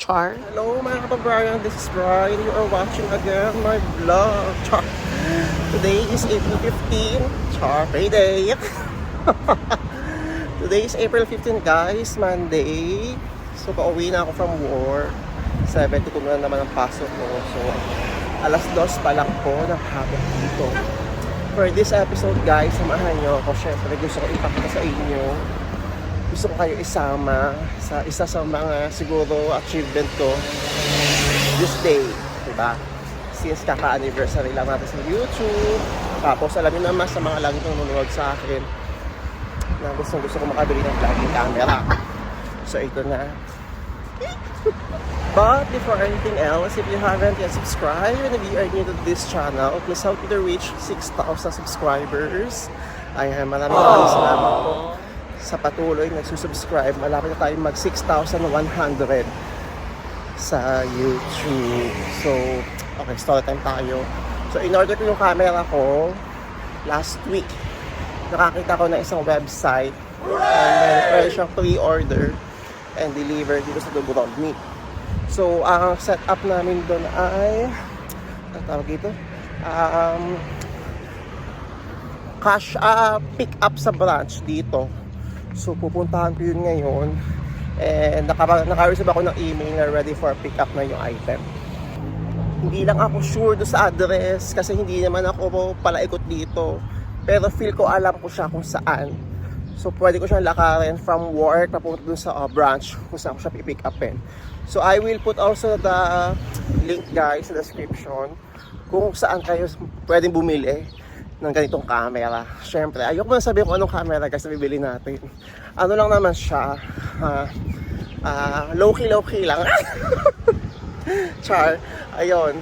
Char? Hello mga kapabrian, this is Brian. You are watching again my vlog. Char. Today is April 15. Char, payday. Today is April 15 guys, Monday. So pauwi na ako from work. 7:00 na naman ang pasok ko. So alas 2 pa lang po ng hapon dito. For this episode guys, samahan nyo ako. Syempre gusto ko ipakita sa inyo. Gusto ko kayo isama sa isa sa mga siguro achievement ko this day, diba? Since kaka-anniversary lang natin sa YouTube. Tapos alam niyo naman sa mga lagi nanonood sa akin na gusto ko makabili ng vlogging camera. So ito na. But before anything else, if you haven't yet subscribed and if you are new to this channel, please help me to reach 6,000 subscribers. Ayan, maraming salamat po sa patuloy nagsusubscribe. Malapit na tayo mag 6,100 sa YouTube. So, okay, story time tayo. So, in-order ko yung camera ko last week. Nakakita ko na isang website and then pwede siyang pre-order and deliver dito sa Dubrovnik. So, ang setup namin doon ay tawag dito cash pick up sa branch dito. So pupuntahan ko yun ngayon and naka-receive ako ng email na ready for pick up na yung item. Hindi lang ako sure do sa address kasi hindi naman ako palaikot dito, pero feel ko alam ko siya kung saan. So pwede ko siyang lakarin from work papunta dun sa branch kung saan ko siya pick upin. So I will put also the link guys sa description kung saan kayo pwedeng bumili ng ganitong camera. Syempre, ayoko na sabihin kung anong camera guys na bibili natin. Ano lang naman siya, low-key lang. Char, ayun.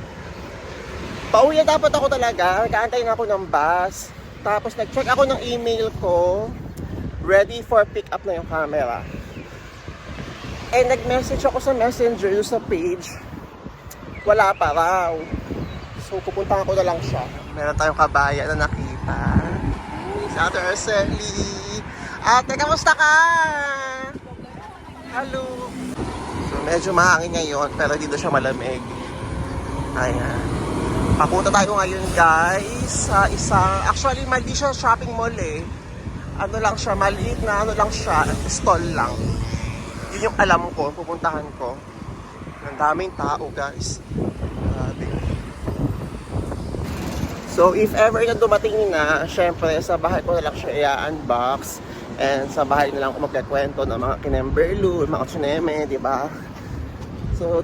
Pauwi na dapat ako talaga. Nag-aantay na ako ng bus. Tapos nag-check ako ng email ko. Ready for pick up na yung camera. And nag-message ako sa messenger sa page. Wala pa raw. So pupuntahan ko na lang siya. Meron tayong kabayan na nakita. Si Ate Arceli. Ate, kamusta ka? Hello. So medyo mahangin ngayon pero dito siya malamig. Ayan. Papunta tayo ngayon guys sa isang, actually mali siya shopping mall eh. Ano lang siya, maliit na ano lang siya, stall lang. Yun yung alam ko, pupuntahan ko. Ang daming tao guys. Grabe. So if ever na dumating na, syempre sa bahay ko na lang siya i-unbox and sa bahay na lang ako magkakwento ng mga kinemberlu, mga tsuneme, di ba? So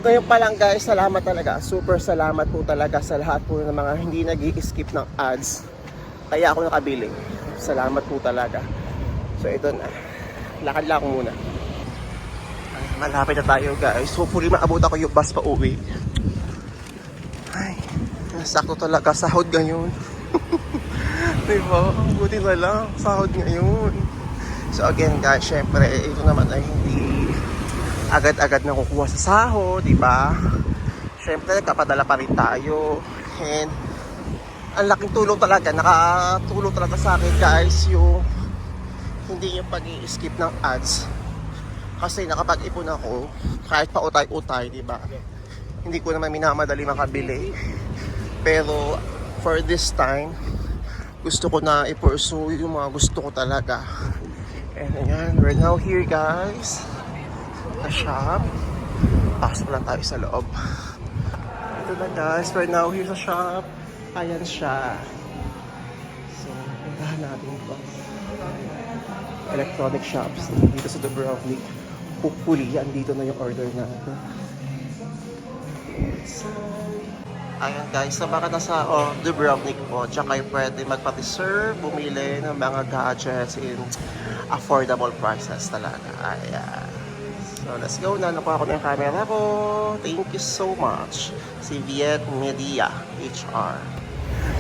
ngayon pa lang guys, salamat talaga. Super salamat po talaga sa lahat po ng mga hindi nag-i-skip ng ads. Kaya ako nakabili. Salamat po talaga. So ito na. Lakad lang muna. Malapit na tayo guys. Hopefully maabot ako yung bus pa uwi. Ay, sakto talaga sahod ngayon. Diba? Buti na lang sahod ngayon. So again guys, syempre ito naman ay hindi agad-agad na kukuha sa sahod, diba? Syempre nagkapadala pa rin tayo. And ang laking tulong talaga, nakatulong talaga sa akin guys yung hindi yung pag-i-skip ng ads. Kasi nakapag-ipon ako kahit pa utay-utay, diba? Hindi ko naman minamadali makabili. Pero for this time, gusto ko na i-pursue yung mga gusto ko talaga. And ayan, we're now here guys. Na shop. Pasok lang tayo sa loob. Ito na guys, we're now here sa shop. Ayan siya. So, puntahan natin ito. Electronic shops dito sa Dubrovnik. Hopefully, andito na yung order natin. Ayan guys, sa baka nasa Dubrovnik po, tsaka kayo pwede magpa-reserve, bumili ng mga gadgets in affordable prices talaga. Ayan. So let's go na. Nakuha ko na yung camera ko. Thank you so much. Si Viet Media HR.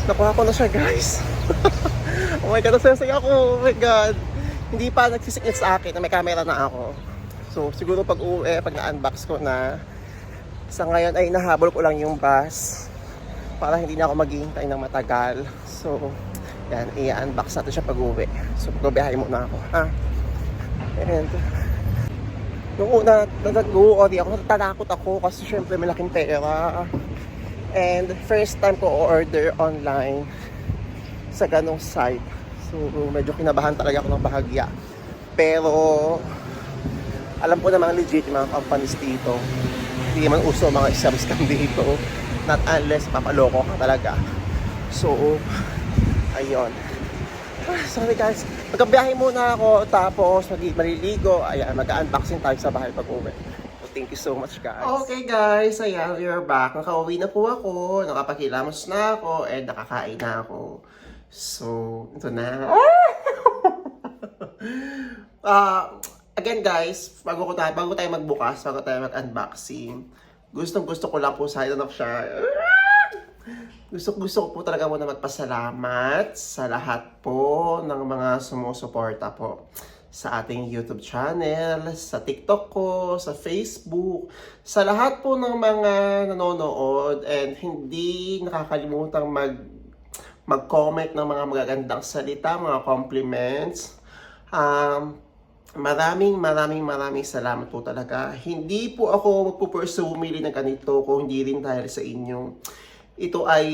Nakuha ko na siya guys. Oh my god, nasasaya ako. Oh my god. Hindi pa nagsisikit sa akin na may camera na ako. So siguro pag uwi, pag na-unbox ko na, sa ngayon ay nahabol ko lang yung bus para hindi na ako maghihintay ng matagal. So yan, i-unbox natin siya pag uwi. So pag-uwihay muna ako. And Nung una, nag-worry ako, natatakot ako kasi syempre malaking pera. And first time ko order online sa ganong site. So medyo kinabahan talaga ako ng bahagya. Pero alam ko na mga legit yung mga companies dito. Hindi man uso mga scam dito. Not unless papaloko ka talaga. So, ayun. Sorry guys. Magkabiyahe muna ako. Tapos maliligo. Ayan, mag-unboxing tayo sa bahay pag-uwi. So, thank you so much guys. Okay guys, ayan, we're back. Nakauwi na po ako. Nakapakilamos na ako. And nakakain na ako. So, ito na. Again guys, bago tayo magbukas, bago tayo mag-unboxing, gusto ko lang po sa siya. Gusto ko po talaga muna magpasalamat sa lahat po ng mga sumusuporta po sa ating YouTube channel, sa TikTok ko, sa Facebook, sa lahat po ng mga nanonood and hindi nakakalimutang mag-comment ng mga magagandang salita, mga compliments. Maraming salamat po talaga. Hindi po ako magpupursue umili ng ganito kung hindi rin dahil sa inyo. Ito ay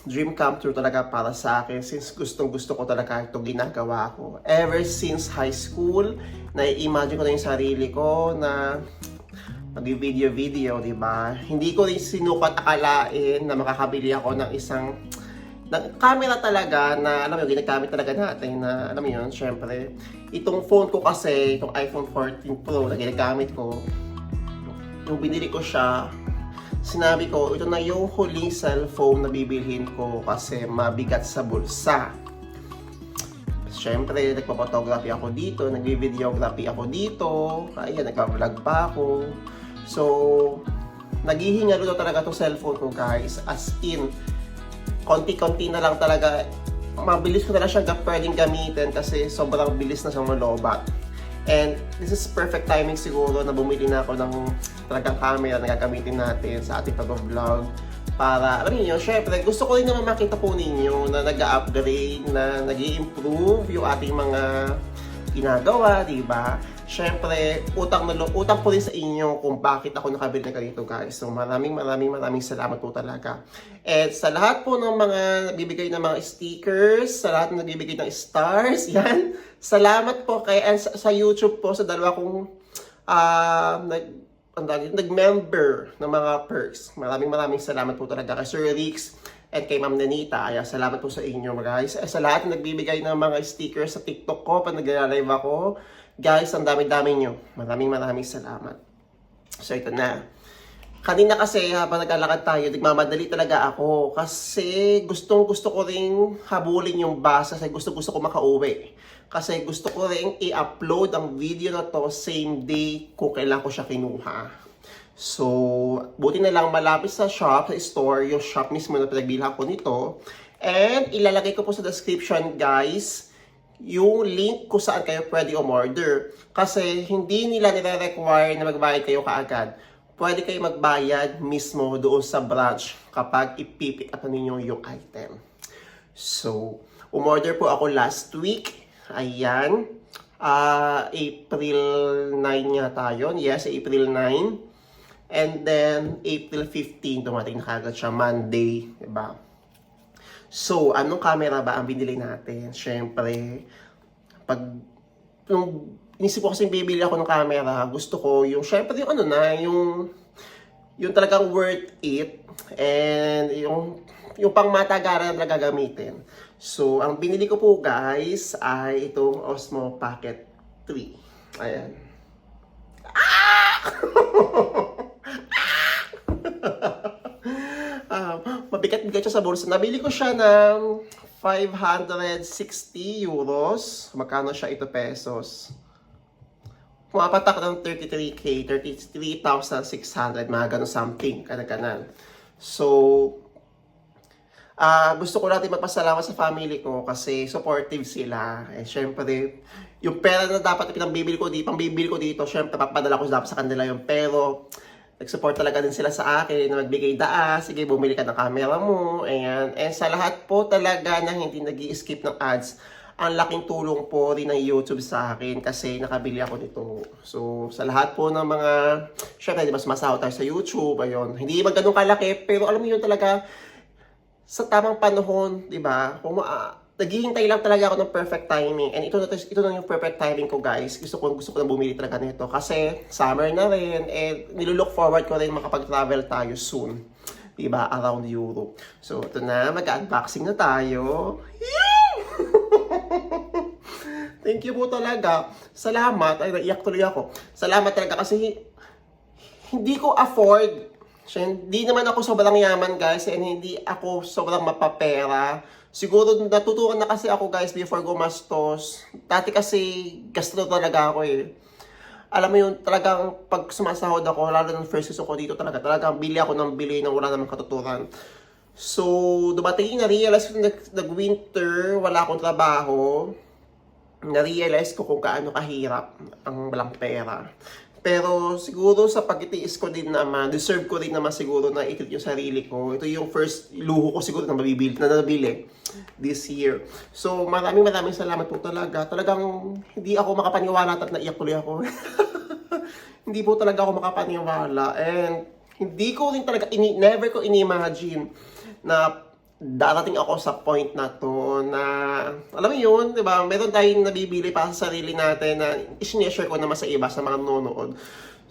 dream come true talaga para sa akin since gusto ko talaga ito ginagawa ko. Ever since high school, na-imagine ko na yung sarili ko na mag-video, di ba? Hindi ko rin sinukat akalain na makakabili ako ng isang camera talaga na alam mo yung ginagamit talaga natin na alam mo yun, syempre itong phone ko kasi, itong iPhone 14 Pro na ginagamit ko, yung binili ko siya, sinabi ko ito na yung huling cellphone na bibilhin ko kasi mabigat sa bulsa. Syempre nagpa-photography ako dito, nagvi-videography ako dito, ayan, nagpa-vlog pa ako. So naghihingalo na talaga itong cellphone ko guys, as in konti-konti na lang talaga. Mabilis ko na lang siya pwedeng gamitin kasi sobrang bilis na siyang malobat. And this is perfect timing siguro na bumili na ako ng talagang camera na gagamitin natin sa ating pag-vlog. Para, alam niyo, syempre, gusto ko rin naman makita po ninyo na nag-upgrade, na nag-i-improve yung ating mga ginagawa, di ba? Syempre, utang po rin sa inyo kung bakit ako nakabili na ganito guys. So maraming salamat po talaga. And sa lahat po ng mga nagbibigay ng mga stickers, sa lahat ng nagbibigay ng stars, yan. Salamat po kay sa YouTube po sa dalawa kong nag-member ng mga perks. Maraming salamat po talaga kay Sir Rix at kay Ma'am Nanita. Ayan, salamat po sa inyo guys. Sa lahat ng nagbibigay ng mga stickers sa TikTok ko pag nag-live ako. Guys, ang dami-dami nyo. Maraming salamat. So, ito na. Kanina kasi, habang naglalakad tayo, nagmamadali talaga ako. Kasi gusto ko rin habulin yung bus. Kasi gusto ko makauwi. Kasi gusto ko rin i-upload ang video na to same day kung kailan ko siya kinuha. So, buti na lang malapit sa shop, sa store, yung shop mismo na pinagbilhan ko nito. And ilalagay ko po sa description, guys, yung link kung saan kayo pwede umorder. Kasi hindi nila nire-require na magbayad kayo kaagad. Pwede kayo magbayad mismo doon sa branch kapag ipipick up ninyo yung item. So, umorder po ako last week. Ayan. April 9 nga tayo. Yes, April 9. And then, April 15, dumating na kagad siya, Monday. Diba? So, anong camera ba ang binili natin? Siyempre, inisip ko kasi bibili ako ng camera, gusto ko yung, siyempre yung yung talagang worth it, and yung pang matagaran na gagamitin. So, ang binili ko po guys, ay itong Osmo Pocket 3. Ayan. Mabigat-bigat siya sa bulsa. Nabili ko siya ng 560 euros. Magkano siya ito pesos? Pumapatak ng 33K, 33,600, mga ganun something, kanaganan. So, gusto ko natin magpasalamat sa family ko kasi supportive sila. Eh, syempre, yung pera na dapat pambibili ko dito, syempre, papadala ko dapat sa kanila yung pero nag-support talaga din sila sa akin na magbigay sige, bumili ka ng camera mo, ayan. And sa lahat po talaga na hindi nag-i-skip ng ads, ang laking tulong po rin ng YouTube sa akin kasi nakabili ako nito. So, sa lahat po ng mga, syempre, di ba, sumasahod tayo sa YouTube, ayun. Hindi man ganun kalaki, pero alam mo yun talaga, sa tamang panahon, di ba, naghihintay lang talaga ako ng perfect timing. And ito na yung perfect timing ko, guys. Gusto ko na bumili talaga nito kasi summer na rin, and nilulook forward ko rin makapag-travel tayo soon. Diba? Around Europe. So, ito na. Mag-unboxing na tayo. Thank you po talaga. Salamat. Ay, naiyak tuloy ako. Salamat talaga kasi hindi ko afford. Hindi naman ako sobrang yaman, guys. And hindi ako sobrang mapapera. Siguro natutukan na kasi ako, guys, before gumastos. Dati kasi gasto talaga ako eh. Alam mo yun, talagang pag sumasahod ako, lalo ng first season ko dito talagang bili ako ng bili na wala namang katuturan. So, dumating, na-realize ko nag-winter, wala akong trabaho. Na-realize ko kung kaano kahirap ang walang pera. Pero siguro sa pagtitiis ko din naman, deserve ko din naman siguro na i-treat yung sarili ko. Ito yung first luho ko siguro na nabili this year. So maraming salamat po talaga. Talagang hindi ako makapaniwala at naiyak tuloy ako. Hindi po talaga ako makapaniwala. And hindi ko rin talaga, never ko inimagine na darating ako sa point na to na, alam mo yun, di ba? Meron tayong nabibili para sa sarili natin na i-share ko naman sa iba, sa mga nanonood.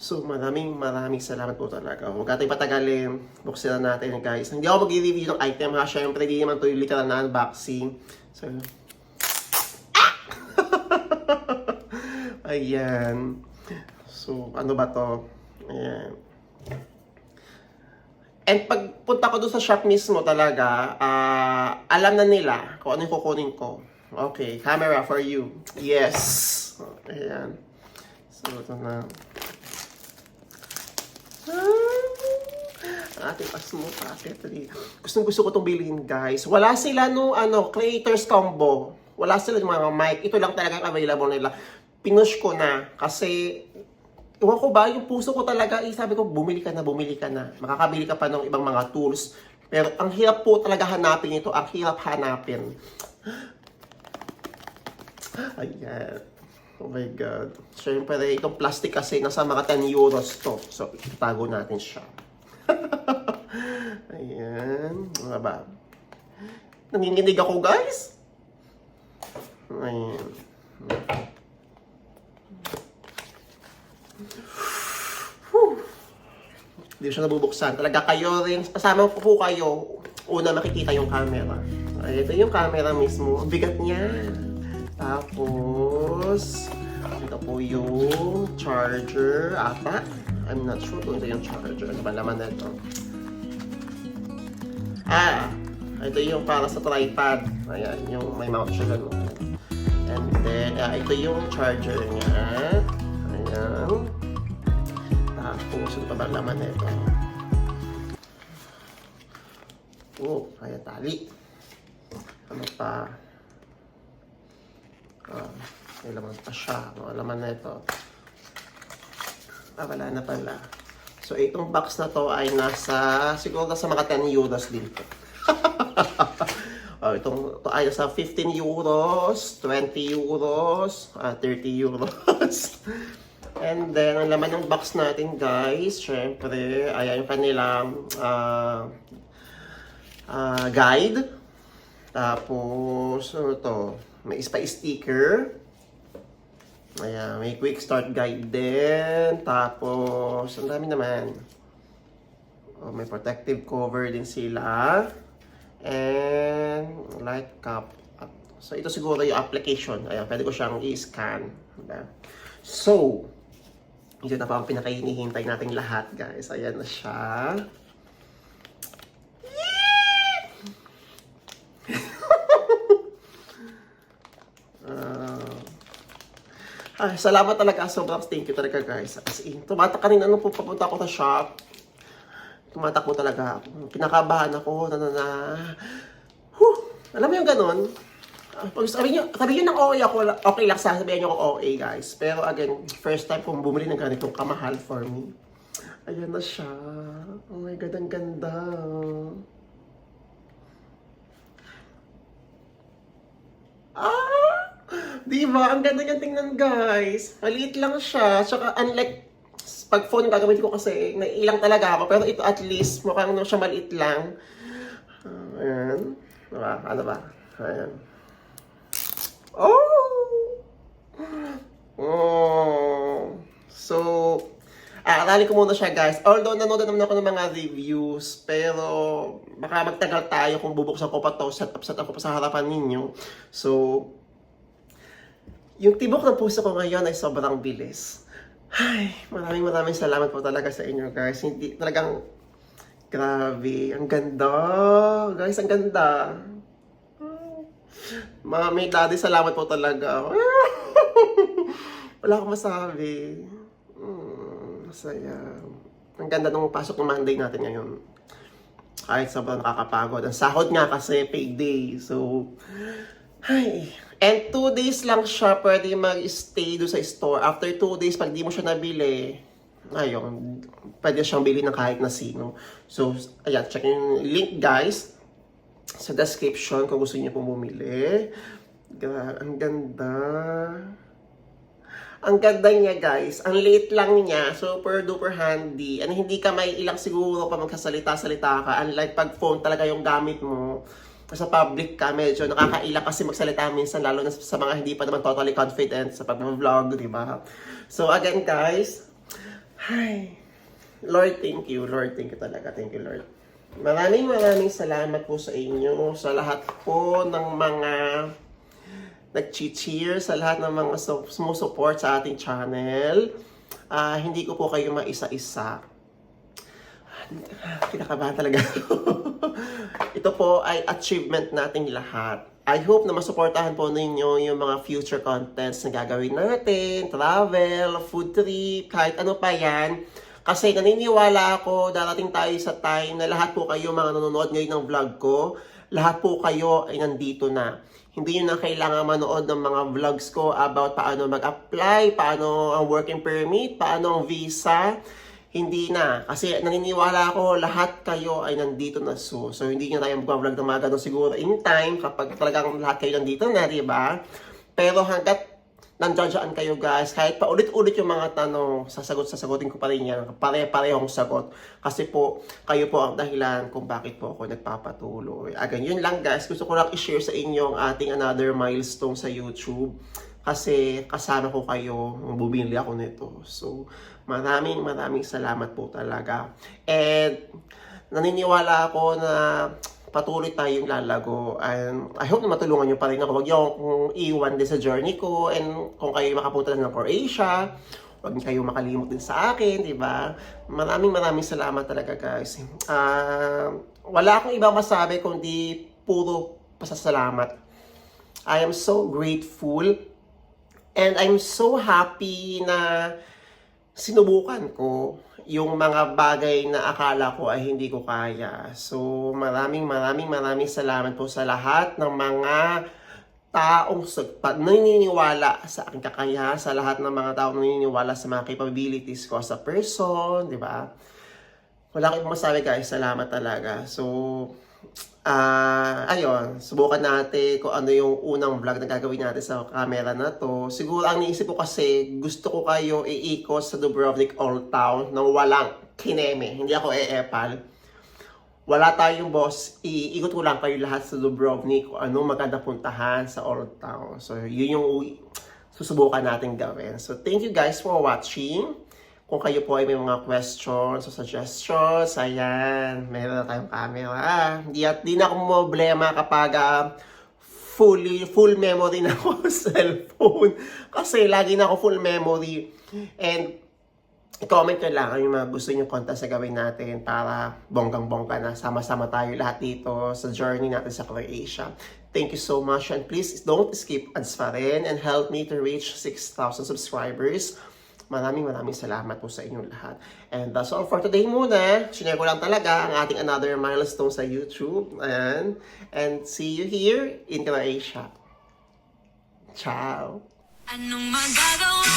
So, maraming salamat po talaga. Huwag natin patagalin. Buksan na natin, guys. Hindi ako mag-review ng item, ha? Siyempre, hindi naman ito yung literal na unboxing. So, ayan. So, ano ba to? Ayan. And pagpunta ko doon sa shop mismo talaga, alam na nila kung ano yung kukunin ko. Okay, camera for you. Yes! Ayan. So, ito na. Ating pasmo packet. Gusto ko itong bilhin, guys. Wala sila no, creators combo. Wala sila yung mga mic. Ito lang talaga available nila. Pinush ko na kasi ewan ko ba, yung puso ko talaga, sabi ko, bumili ka na. Makakabili ka pa ng ibang mga tools. Pero ang hirap po talaga hanapin ito. Ang hirap hanapin. Ayan. Oh my God. Siyempre, itong plastic kasi, nasa mga 10 euros to. So, itago natin siya. Ayan. Ano ba? Nanginginig ako, guys. Ayan. Hindi siya nabubuksan. Talaga kayo rin, kasama ko po kayo, una makikita yung camera. Ay, ito yung camera mismo. Ang bigat niya. Tapos, ito po yung charger. Ata? I'm not sure kung ito yung charger. Ano ba naman na ito? Ito yung para sa tripod. Ayan, yung may mount siya gano'n. And then, ito yung charger niya. Ayan. Tapos, ito pa ba laman na ito? Oh, kaya tali. Ano pa? May laman pa siya. Ano laman na ito? Wala na pala. So, itong box na to ay siguro nasa mga 10 euros din po. Ito ay sa 15 euros, 20 euros, 30 euros. And then, ang laman ng box natin, guys, syempre, ayan yung kanilang guide. Tapos, ano to? May sticker. Ayan, may quick start guide din. Tapos, ang dami naman. May protective cover din sila. And light cap. So, ito siguro yung application. Ayan, pwede ko siyang i-scan. Diba? So, ito na pa ang pinakahinihintay nating lahat, guys. Ayan na siya. Salamat talaga. Sobrang thank you talaga, guys. As in, kanina nung pupunta ako sa shop, tumatakbo talaga ako. Pinakabahan ako, alam mo yung ganun? Pag sabi nyo ng OA ako, okay lang sasabihin nyo ako OA, guys. Pero again, first time kong bumili ng ganitong kamahal for me. Ayan na siya. Oh my God, ang ganda. Ah! Di ba? Ang ganda niyang tingnan, guys. Maliit lang siya. Tsaka unlike pag phone gagawin ko kasi naiilang talaga ako. Pero ito at least mukhang ano siya maliit lang. Ayan. Diba? Ano ba? Ayan. Oh! Oh! So, aralin ko muna siya, guys. Although nanood naman ako ng mga reviews, pero baka magtagal tayo kung bubuksan ko pa to, set up ko pa sa harapan ninyo. So, yung tibok ng puso ko ngayon ay sobrang bilis. Ay, maraming salamat po talaga sa inyo, guys. Hindi, talagang, grabe. Ang ganda. Guys, ang ganda. Mami, daddy, salamat po talaga. Wala akong masabi. Masaya. Ang ganda nung pasok ng Monday natin ngayon. Kahit sobrang nakakapagod. Ang sahod nga kasi payday. So, ay. And 2 days lang siya pwede mag-stay doon sa store. After 2 days, pag di mo siya nabili, ayun, pwede siyang bili ng kahit na sino. So, ayan, check yung link, guys, sa description kung gusto niyo pong bumili. Ang ganda. Ang ganda niya, guys. Ang liit lang niya. Super duper handy. And hindi ka may ilang siguro pa magkasalita-salita ka. Unlike pag phone talaga yung gamit mo. Sa public ka, medyo nakakailang kasi magsalita minsan, lalo na sa mga hindi pa naman totally confident sa pag-vlog, di ba? So again, guys, hi, Lord, thank you. Lord, thank you talaga. Thank you, Lord. Maraming salamat po sa inyo, sa lahat po ng mga nag-cheer, sa lahat ng mga sumusupport sa ating channel. Hindi ko po kayo maisa-isa. Kinakabahan talaga. Ito po ay achievement nating lahat. I hope na masuportahan po ninyo yung mga future contents na gagawin natin, travel, food trip, kahit ano pa yan. Kasi naniniwala ako, darating tayo sa time na lahat po kayo mga nanonood ngayon ng vlog ko, lahat po kayo ay nandito na. Hindi nyo na kailangan manood ng mga vlogs ko about paano mag-apply, paano ang working permit, paano ang visa. Hindi na. Kasi naniniwala ako, lahat kayo ay nandito na so. So, hindi nyo tayo mag-vlog ng mga ganun siguro in time kapag talagang lahat kayo nandito na, di ba? Pero hanggat nandiyan kayo, guys, kahit pa ulit-ulit yung mga tanong, sasagutin ko pa rin yan. Pare-parehong sagot. Kasi po, kayo po ang dahilan kung bakit po ako nagpapatuloy. Again, yun lang, guys. Gusto ko lang i-share sa inyo ang ating another milestone sa YouTube. Kasi kasama ko kayo, bumili ako nito. So, maraming salamat po talaga. And naniniwala ako na patuloy tayong lalago. And I hope na matulungan nyo pa rin ako. Huwag nyo akong iwan din sa journey ko. And kung kayo makapunta na ng Croatia, huwag kayo makalimot din sa akin, di ba? Maraming salamat talaga, guys. Wala akong ibang masabi kundi puro pasasalamat. I am so grateful. And I'm so happy na sinubukan ko yung mga bagay na akala ko ay hindi ko kaya. So, maraming salamat po sa lahat ng mga taong naniniwala sa aking kakayahan, sa lahat ng mga taong naniniwala sa mga capabilities ko as a person, di ba? Wala akong masabi, guys. Salamat talaga. So, ayun, subukan natin kung ano yung unang vlog na gagawin natin sa camera na to. Siguro ang naisip ko kasi, gusto ko kayo iikot sa Dubrovnik Old Town nang walang kineme. Hindi ako e-epal. Wala tayong boss, iikot ko lang kayo lahat sa Dubrovnik kung ano maganda puntahan sa Old Town. So, yun yung susubukan natin gawin. So, thank you guys for watching. Kung kayo po ay may mga questions o suggestions, ayan, meron na tayong camera. Di na ako problema kapag full memory na ako sa cellphone. Kasi lagi na ako full memory. And i-comment nyo lang yung mga gusto nyo content sa gawin natin para bonggang-bongga na sama-sama tayo lahat dito sa journey natin sa Croatia. Thank you so much. And please don't skip ads pa rin and help me to reach 6,000 subscribers. Maraming salamat po sa inyong lahat. And that's all for today muna. Sinare ko lang talaga ang ating another milestone sa YouTube. Ayan. And see you here in Croatia. Ciao! Anong magagawa